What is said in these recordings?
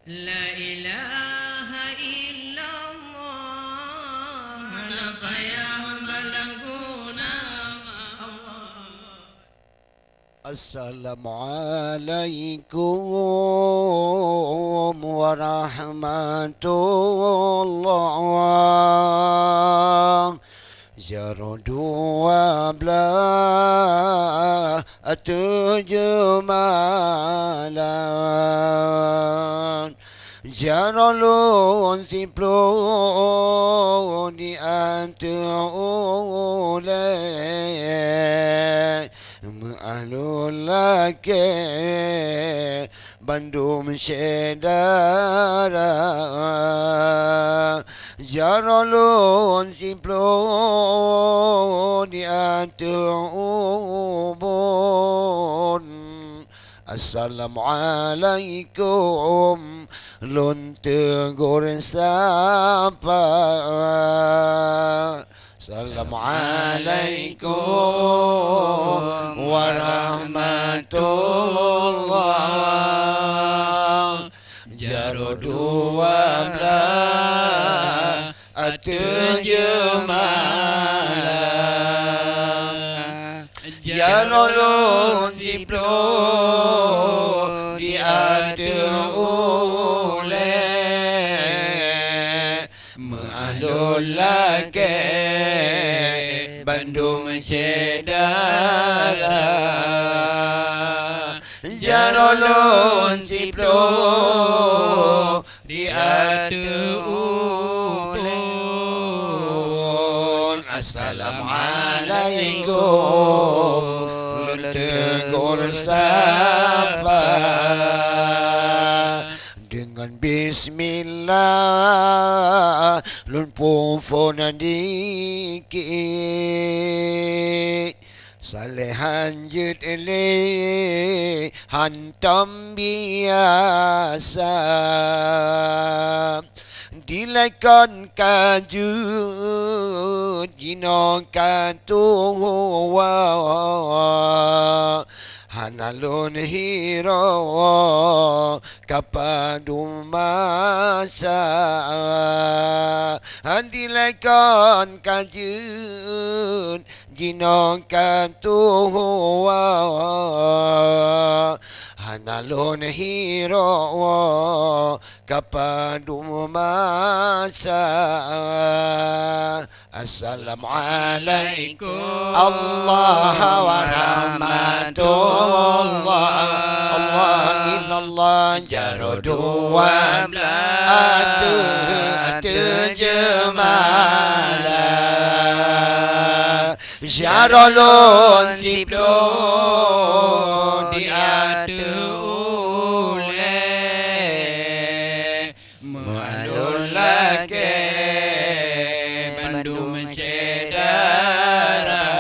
La ilaha illallah, la ya balaguna Allah. Assalamualaikum warahmatullah. Dua belas tujuh malam Jarolun siplo di antulai Ma'alul laki Bandung Syedara Jarolun siplo di antubun Assalamualaikum Lun tegur sapa Assalamualaikum warahmatullah Jaro 12 tujuh malam Jaro siplo di ulai Ma'alul laki Bandung Syedara Jarolun siplo di ulun Assalamualaikum Lun tegur sapa dengan bismillah Lun pufon dikit Salehan jut ele hantam biasa Dilaikan kajut jinokan tuwa Hanalun hiro kapadu masa Dilaikan kajut jinokan tuwa Hanalun hiro kapadu masa Assalamualaikum Allah wa rahmatullah Allah illallah jaro 12 tujuh malam Jarolun siplo di ulai Ma'alul laki Bandung Syedara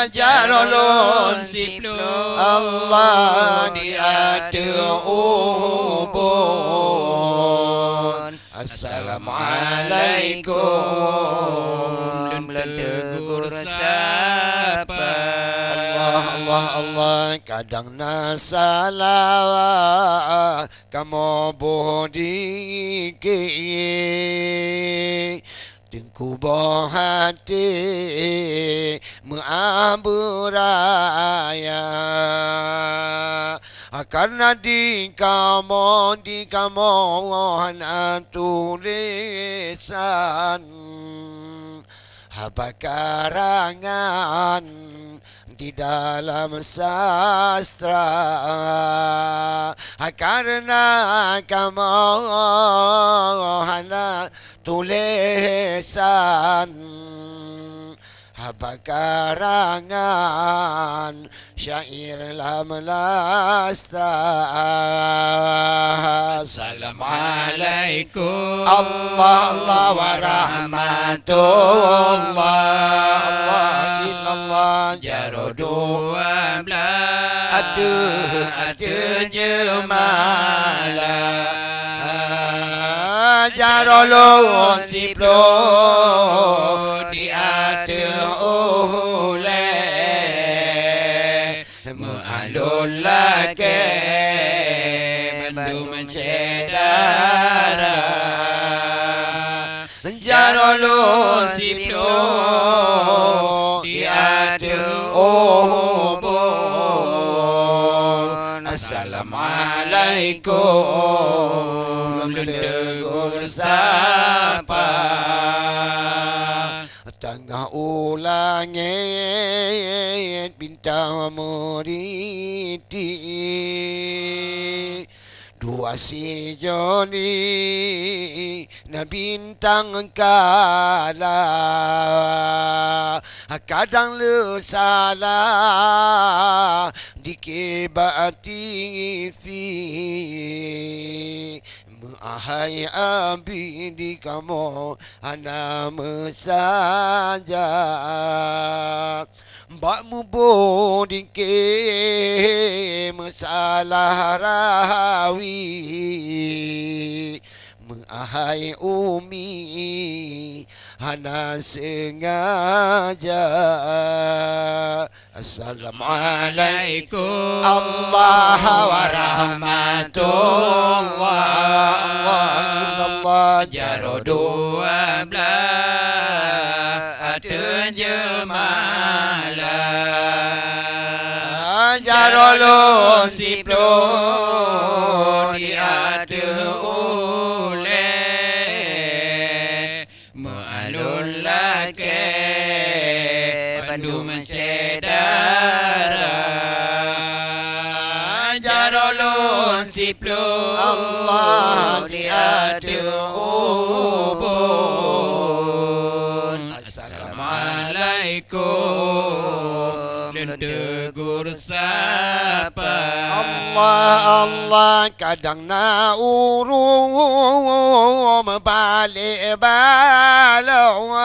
Jarolun siplo Allah di ubun Assalamualaikum Lun tegur sapa Allah Allah kadang nasalah kamu bodiki Tengku boh hati mengaburaya Karena di kamu tulisan Apa karangan di dalam sastra Karena kamu hanya tulisan Apa karangan syair lam lastra Assalamualaikum Allah wa rahmatullah Allah illallah jaro 12 tujuh malam Jarolun siplo di ulai Ma'alul laki Bandung Cedara Jarolun Siplo Diadu Ubun Assalamualaikum Tegur sapa Tengah ulangit bintang meriti Dua si Joni na bintang kala Kadang le salah dikibati fi Ahai abidi kamu ana saja Bakmu bodingke masalah rawi Ahai umi hana sengaja Assalamualaikum Allah wa rahmatullah Allah jaro 12 terjemalah jarolun siplon diadu ule ma'alun lake Bandung Cedara jarolun siplon Allah diadu ubun Assalamualaikum dan tegur sapa Allah kadang na urung balik balau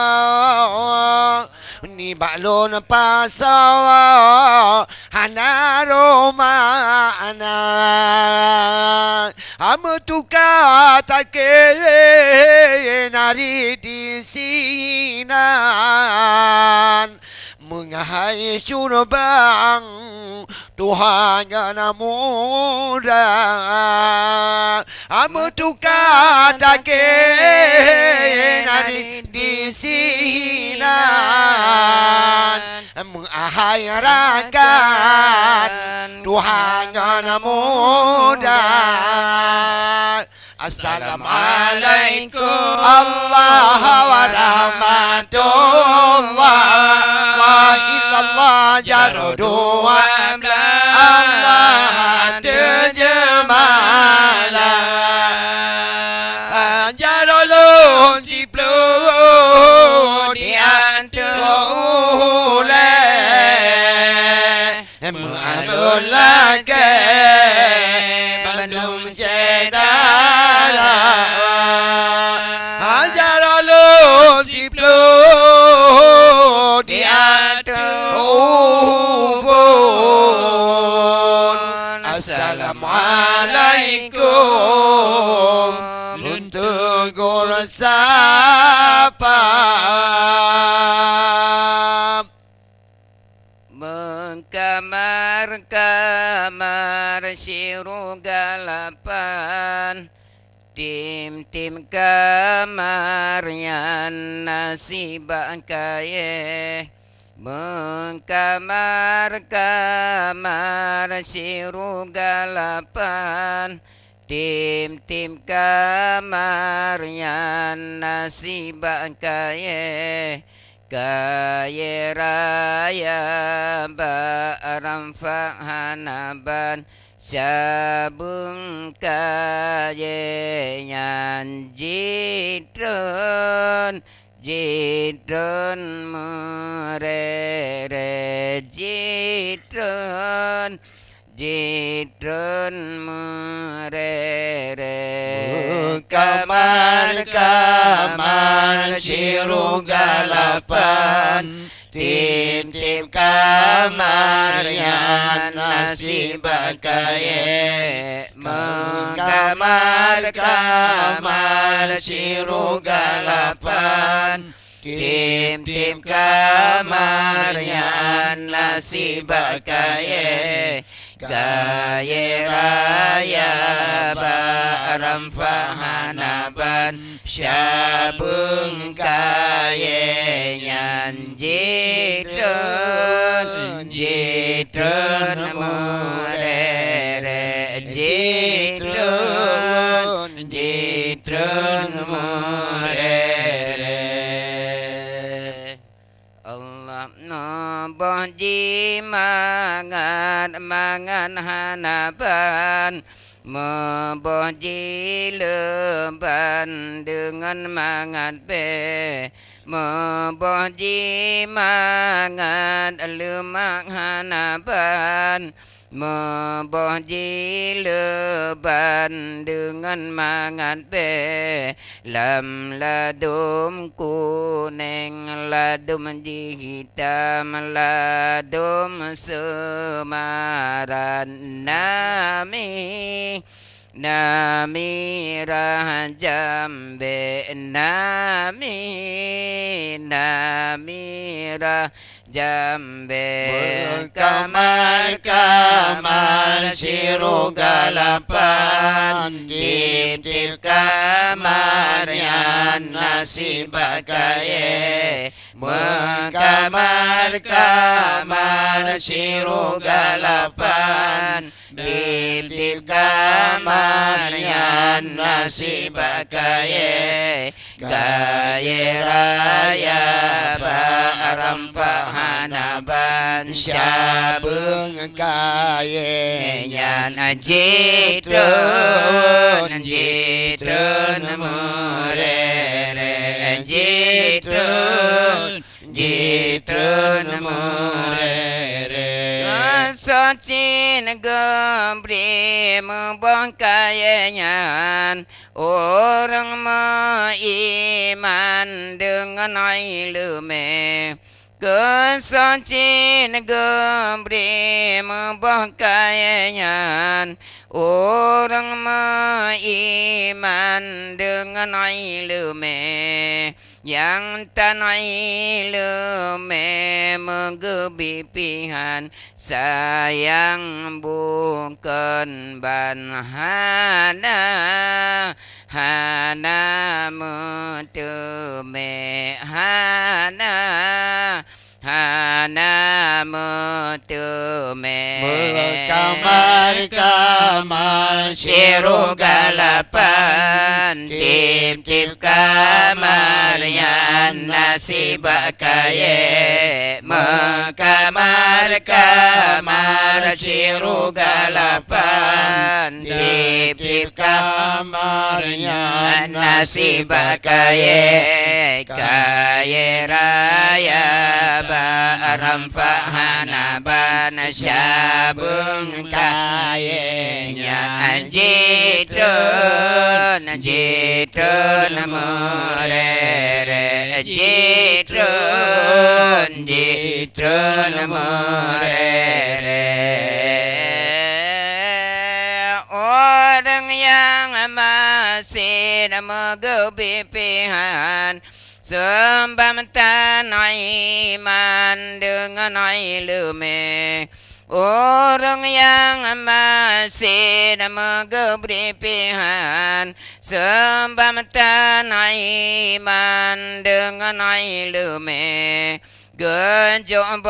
ni balon pasau hana romana amutuka take nari di sinan mengahai syurbang Tuhan yang muda amutuka take nari di sinan mengahai rakan Tuhan yang muda Assalamualaikum Allah wa rahmatullah La ilallah jaro 12 Allah terjemalah jarolun siplo diantu ule mu'alul lake Bandung Cedara jarolun siplo diantu ubun Assalamualaikum tegur sapa Kamar siru galapan Tim kamar yang nasibah kaya Kamar siru galapan Tim kamar yang nasibah kaya Kaya raya baram fahanaban Sabung kaya nyan jitron merere jitron merere kamar siru galapan Tim kamar yang nasib kaya kamar siru galapan Tim kamar yang nasib kaya raya ram pha hana ban sa bương ca ye nhàn di trơn mô re re di trơn mô re re Allah no bo di mangan hana ban bo di le ban dengan mangan be bo di mangan le hana ban bo di le ban dengan mangan be lam ladum kuning ladum di hitam ladum semaran nami jambe nami jambe kamar siru galapan tip kamar yan nasi bakaye kamar siru galapan tip kamar yan nasi bakaye gaye raya baram pahanaban sabung gaye nyan jitun murere jitun murere socin gembri membong kaya nyan orang beriman dengan ilmu kesocin gembri membong kaya nyan orang beriman dengan ilmu yang tanah ilmu menggebipihan sayang bukan banhana hana mutume hana mutume kamar siru galapan tip kamar yan nasi bakaye kamar siru galapan tip kamar yan nasi bakaye kaye raya baram fahana ban sabung kaye nyan jitun murere jitun murere orang yang masih menggebipihan sembah tanah iman dengan ilmu orang yang masih menggebipihan sembah tanah iman dengan ilmu genjok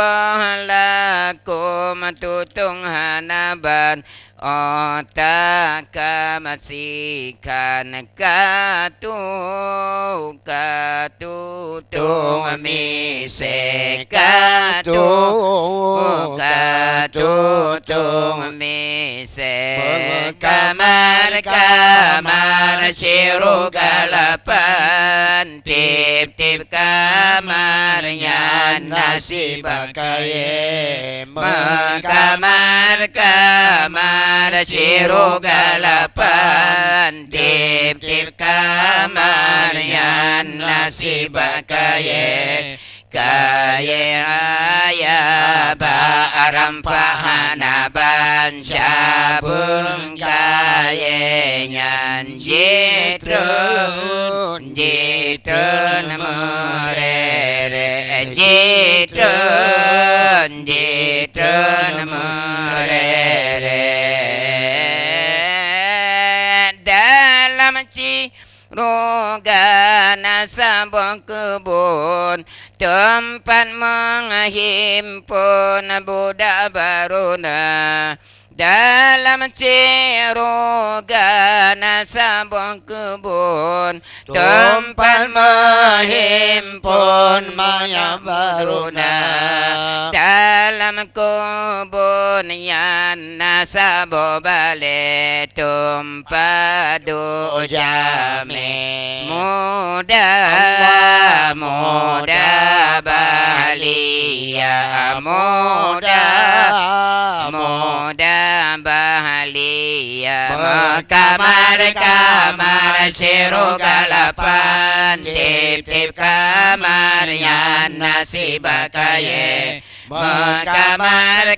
lakum tutung hanaban otak kamasikan katutung mise katutung mise kamar siru galapan tip kamar yan nasi bakaye kamar siru galapan tip kamar yan nasi bakaye kaye raya baram fahanaban sabung kaye nyan jitun murere jitun murere dalam Cirogana sabung kebun, tempat menghimpun budak baruna. Dalam Cirogana sabung kebun, tempat menghimpun maya baruna. Dalam kebun yang nasabo balik tumpah jami. Muda bahalia, muda bahalia. Kamar Cirogalapan, tip kamar yang nasib kaya.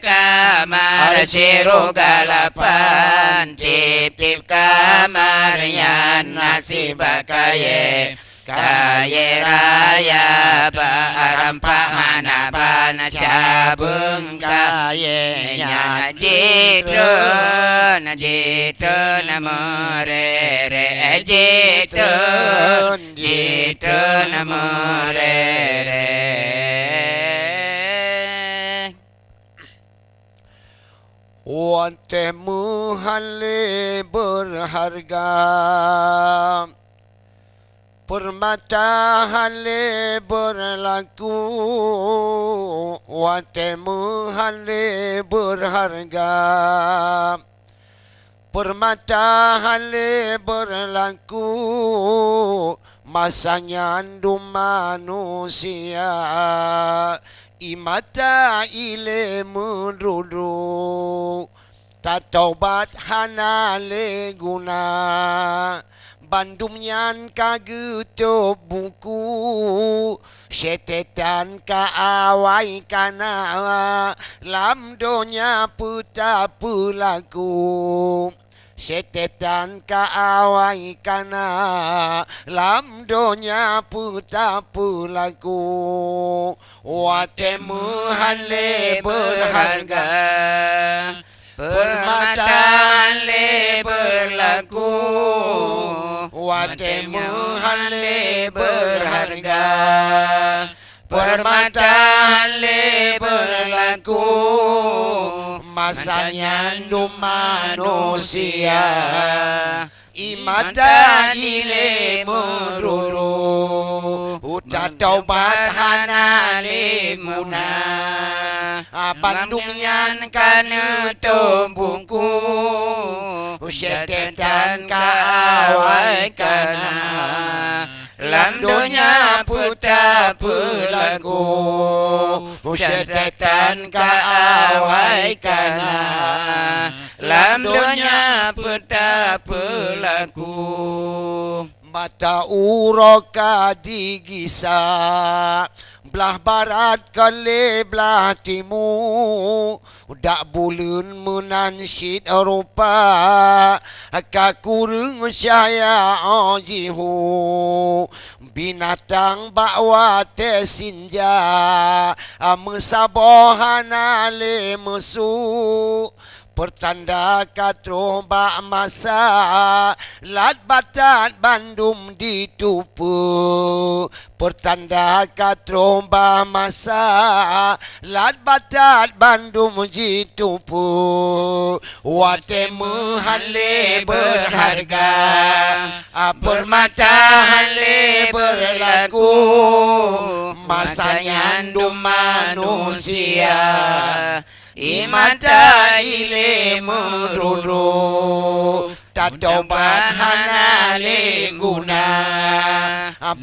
Kamar Cirogalapan, tip kamar yang nasib kaya. Kaya raya barampahan apana sabung kaya nya jitun amore jitun amore. Wantemu hale berharga, permata hale berlaku. Wantemu hale berharga, permata hale berlaku. Masanya andu manusia, imata ile menduduk. Tak taubat hanale guna, Bandung nyan kageto buku. Setetan ka awai kana, lam donya puta pelaku. Setetan ka awai kana, lam donya puta pelaku. Watemu hale berharga, permata hale berlaku. Watemu hale berharga, permata hale berlaku. Masanya nu manusia, imata ile meruru. Udah taubat hanale guna, Bandung nyan kana tumbungku. Setetan ka awai kana, lam donya puta pelaku. Setetan ka awai kana, lam donya puta pelaku. Mata uroka digisa, belah barat kali belah timur. Dak bulan menansyid Eropa, kakurung saya ojihu. Binatang bakwa tesinja, mesabohana le mesu. Pertanda katrobak masa, lat batat Bandung ditupu. Pertanda katrobak masa, lat batat Bandung ditupu. Watemu hale berharga, permata hale berlaku. Masanya andu manusia, imata ile menduduk. Tak taubat hanale guna,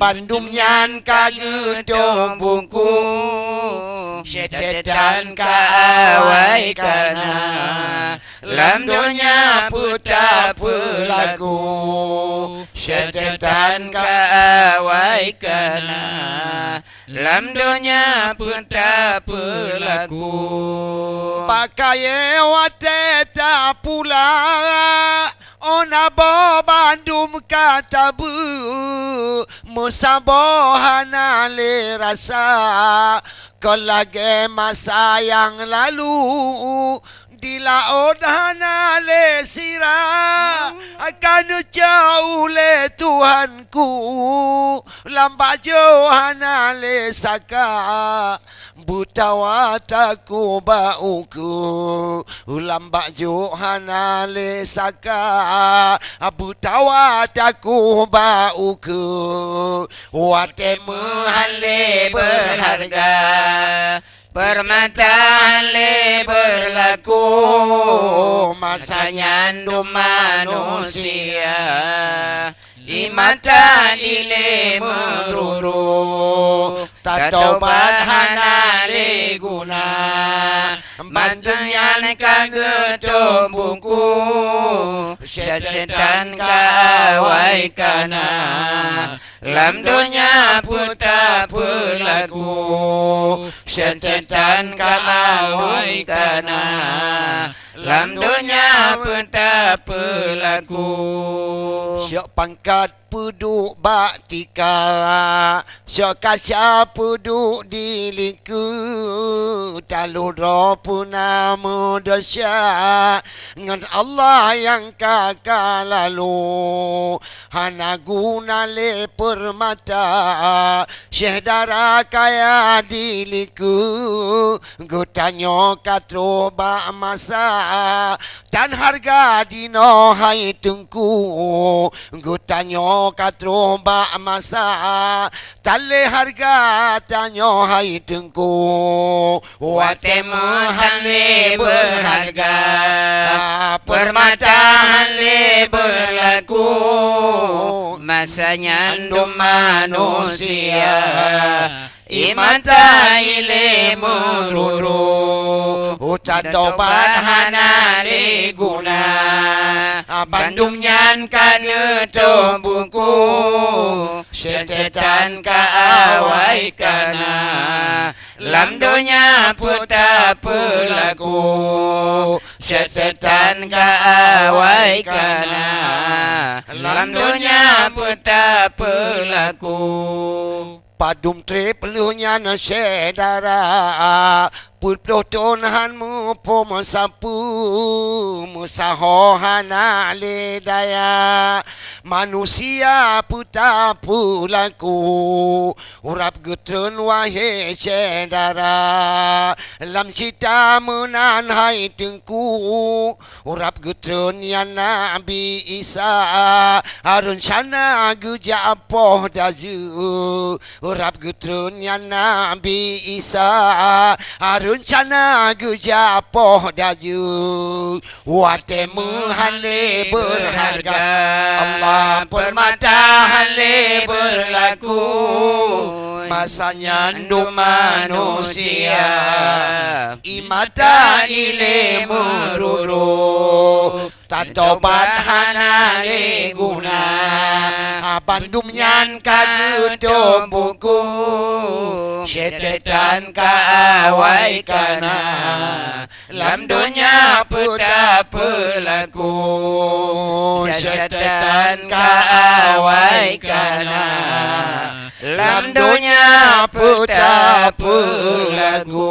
Bandung nyan kageto buku. Setetan ka awai kana, lam donya puta pelaku. Setetan ka awai kana, lam donya puta pelaku. Pakai wate tak pula, ona bo Bandung katabu. Musabohana le rasa, kelage masa yang lalu. di laut hana le sirah akan jauh le Tuhanku lambat jauh hana le saka butawa taku bauku lambat jauh hana le saka butawa taku bauku watemu hale berharga permata hale berlaku masanya manusia imata ile meruru tatobat hanale guna bantuan kagetum buku setan kawai kana lam dunia puta pelaku setan kawai kana lam dunia puta pelaku syok pangkat puduk baktika syok kaca puduk di liku taluro punamu dosa ngan Allah yang kakak lalu hana guna le permata syehdara kaya di liku gutanyo katro ba masa dan harga dino hai tungku gutanyo katro ba masa tale harga tanyo hai tungku watemu hale berharga permata hale berlaku masanya manusia imata ile mururu utatobat hanale guna bandung nyan kane tombuku setan kaawai kana lam dunia puta pelaku setan kaawai kana lam dunia puta pelaku padum tre pelunya na sedara putro tonhanmu pomo sapu musahohana le daya manusia puta pulaku urap gutron wahe sedara lam cita menan hai tengku urap gutron ya Nabi Isa harun sana guja apoh daju urap gutron ya Nabi Isa rencana guja poh daju watemu hale berharga Allah permata hale berlaku masanya manusia imata ile meruru tatobat hanale guna bandum nyan kagetum buku setan kaawai kana lam dunia puta pelaku setan kaawai kana lam dunia puta pelaku